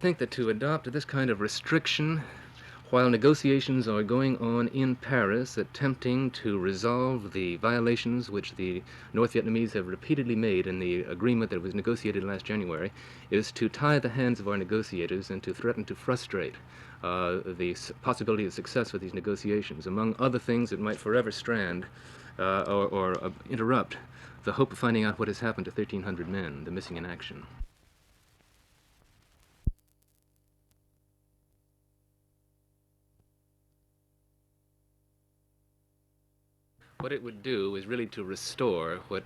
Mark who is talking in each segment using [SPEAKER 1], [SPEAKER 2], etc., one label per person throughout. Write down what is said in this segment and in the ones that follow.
[SPEAKER 1] I think that to adopt this kind of restriction while negotiations are going on in Paris attempting to resolve the violations which the North Vietnamese have repeatedly made in the agreement that was negotiated last January is to tie the hands of our negotiators and to threaten to frustrate the possibility of success with these negotiations. Among other things, it might forever strand or interrupt the hope of finding out what has happened to 1,300 men, the missing in action. What it would do is really to restore what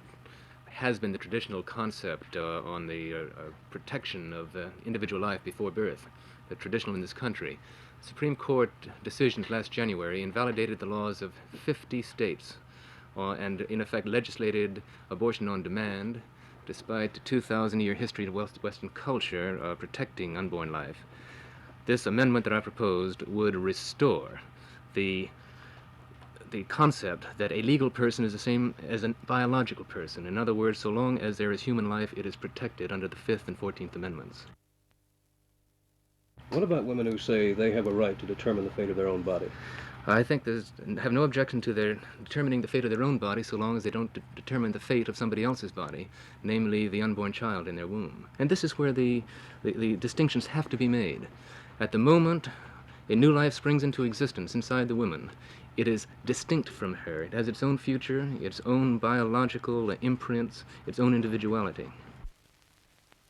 [SPEAKER 1] has been the traditional concept on the protection of individual life before birth, the traditional in this country. The Supreme Court decisions last January invalidated the laws of 50 states and in effect legislated abortion on demand despite the 2,000-year history of Western culture protecting unborn life. This amendment that I proposed would restore the concept that a legal person is the same as a biological person. In other words, so long as there is human life, it is protected under the 5th and 14th Amendments.
[SPEAKER 2] What about women who say they have a right to determine the fate of their own body?
[SPEAKER 1] I think they have no objection to their determining the fate of their own body so long as they don't determine the fate of somebody else's body, namely the unborn child in their womb. And this is where the distinctions have to be made. At the moment a new life springs into existence inside the woman, it is distinct from her. It has its own future, its own biological imprints, its own individuality.